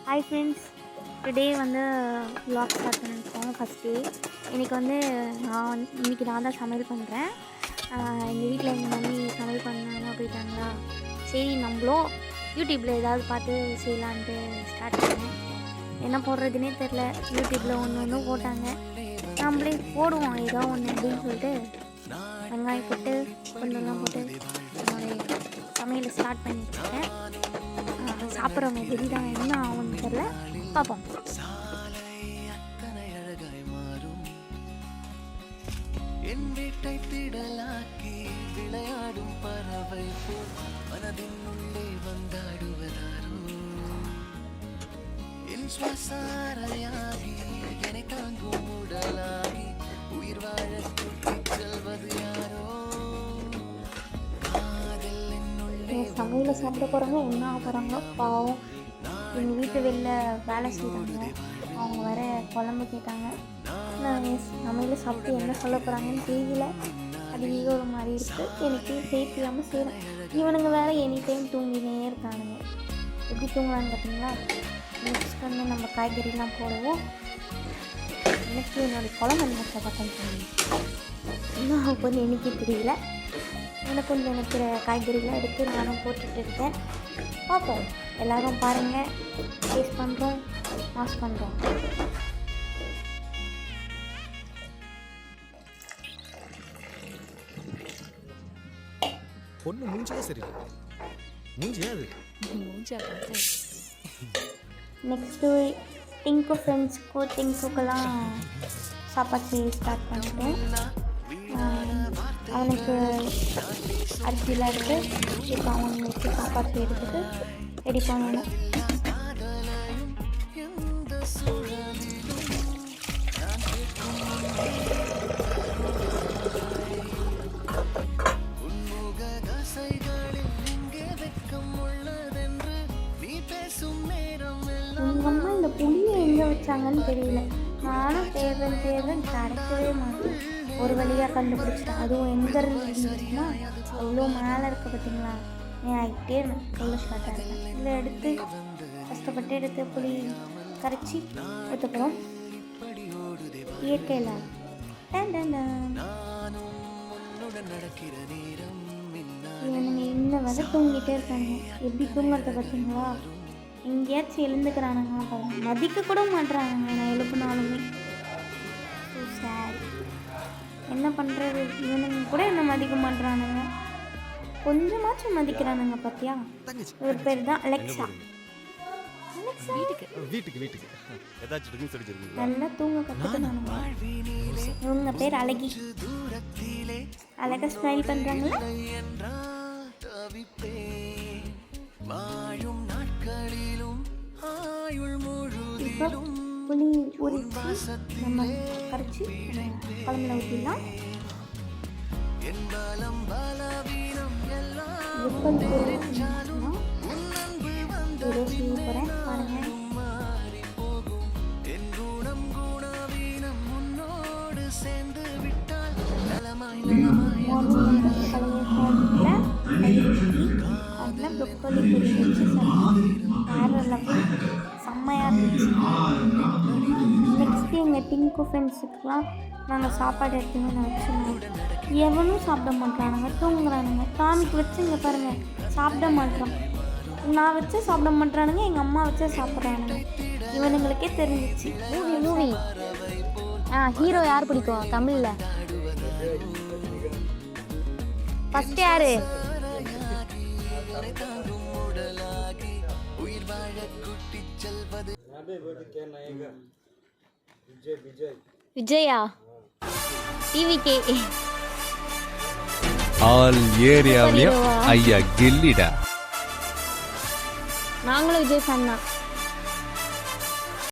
Hi friends, today வந்து vlog start பண்ணியிருக்கோம். First day இன்றைக்கி வந்து இன்றைக்கி நான் தான் சமையல் பண்ணுறேன். எங்கள் வீட்டில் எங்கள் மம்மி சமையல் பண்ணாமல் போயிட்டாங்களா, சரி நம்மளும் யூடியூப்பில் ஏதாவது பார்த்து செய்யலான்ட்டு ஸ்டார்ட் பண்ணேன். என்ன போடுறதுனே தெரில, யூடியூப்பில் ஒன்று போட்டாங்க, நம்மளே போடுவோம் ஏதோ ஒன்று அப்படின்னு சொல்லிட்டு வெங்காயம் போட்டு கொஞ்சம்லாம் போட்டு என்னுடைய சமையலை ஸ்டார்ட் பண்ணிட்டுருக்கேன். சாப்பிட்றவங்க தெரியுதான் என்ன ஆகும்னு தெரில, பார்ப்போம். என் வீட்டை திடலாக்கி விளையாடும் பறவை போல் மனதின் உள்ளே வந்தாடுவதாரோ, என் சுவாசாரையாகி என்னை தாங்கும் உடலாகி உயிர் வாழ கூட்டிச் செல்வது யாரோ, காதல் என்னுள்ளே சமையலை சாப்பிட போகிறவங்க என்ன ஆக போகிறாங்களோ பாவம். எங்கள் வீட்டு வெளில வேலை செய்கிறாங்க, அவங்க வேற குழம்பு கேட்டாங்க. நான் சமையலை சாப்பிட்டு என்ன சொல்ல போகிறாங்கன்னு தெரியல. அது ஒரு மாதிரி இருக்குது, எனக்கு சேர்த்தியாமல் செய்கிறேன். இவனுங்க வேறு எனி டைம் தூங்கினே இருக்கானுங்க. எப்படி தூங்கலான்னு பார்த்தீங்களா? நெக்ஸ்ட் வந்து நம்ம காய்கறிலாம் போடுவோம். எனக்கு என்னுடைய குழம்பு என்ன பார்த்தேன்னு சொன்னேன், இன்னும் கொஞ்சம் எனக்கே தெரியல. எனக்கு கொஞ்சம் நினைக்கிற காய்கறிலாம் எடுத்து நானும் போட்டுட்டு இருக்கேன். பார்ப்போம், எல்லோரும் பாருங்கள். டேஸ்ட் பண்ணுறோம், மாஸ் பண்ணுறோம். பொண்ணு மூஞ்சியே சரியில்லை, மூஞ்சியா அது மூஞ்சியா பார்த்து. நெக்ஸ்ட்டு டிங்கு டிங்குக்கெல்லாம் சாப்பாடு செய்ய ஸ்டார்ட் பண்ணிட்டேன். அவனுக்கு அரிசியில் எடுத்து இப்போ அவனுக்கு சாப்பாடு செய்யறதுக்கு ரெடி பண்ணணும். உங்கள் அம்மா இந்த புளியை எங்கே வச்சாங்கன்னு தெரியல. நானும் தேடுறேன் கிடைக்கவே மாட்டேன். ஒரு வழியாக கண்டுபிடிச்சிட்டேன். அதுவும் எங்கே இருந்துச்சுன்னா அவ்வளோ மேலே இருக்க பார்த்தீங்களா, ஏன் ஆகிட்டே இருந்தேன். எவ்வளோ ஸ்டார்ட்டாக இருக்கேன். இதில் எடுத்து கஷ்டப்பட்டு எடுத்து புளி கரைச்சி ஊற்றப்போம். இயற்கையில் இவனுங்க இன்னும் வரை தூங்கிட்டே இருக்காங்க. எப்படி தூங்குறத பார்த்தீங்களா? எங்கேயாச்சும் எழுந்துக்கிறானுங்களா பாருங்க, மதிக்க கூட மாட்டுறானுங்க நான் எழுப்புனாலுமே. என்ன பண்ணுறது, இவனுங்க கூட என்ன மதிக்க மாட்டுறானுங்க. கொஞ்சமாச்சும் மதிக்கிறானுங்க பார்த்தியா? ஒரு பேர் தான் அலெக்ஸா. வீட்டுக்கு ஏதாச்சும் சொல்லிச்சிருக்கீங்க. நல்லா தூங்க கற்றுக்கணும். இவங்க பேர் அழகி. அழகா ஸ்மைல் பண்ணுறாங்களா? இப்போ புளி ஊறிச்சு, நம்ம கரைச்சி குழம்புல ஊற்றிடலாம். எப்பல் ஏதோ செய்ய போகிறேன் பாருங்கள். அதில் ப்ரொக்கோலி பொடி வச்சு வேறு லெவல் செம்மையாக இருந்துச்சு. நெக்ஸ்ட்டு எங்கள் டிங்கு ஃப்ரெண்ட்ஸுக்கெலாம் நாங்கள் சாப்பாடு எடுத்துன்னு நான் வச்சுருந்தோம். எவனும் சாப்பிட மாட்டானுங்க, தூங்குறானுங்க. டானிக் வச்சு இங்கே பாருங்கள், சாப்பிட மாட்டோம். நான் வச்சு சாப்பிட மாட்டானுங்க, எங்கள் அம்மா வச்சு சாப்பிட்றானுங்க. இவனுங்களுக்கே தெரிஞ்சிச்சு. மூவி ஹீரோ யார் பிடிக்கும் தமிழில்? ஃபஸ்ட்டு யார்? விஜயா? டிவிகே ஆல் ஏரியாவிலையும் ஐயா கில்லிடா. நாங்களும் விஜய் ஃபேன் தான்.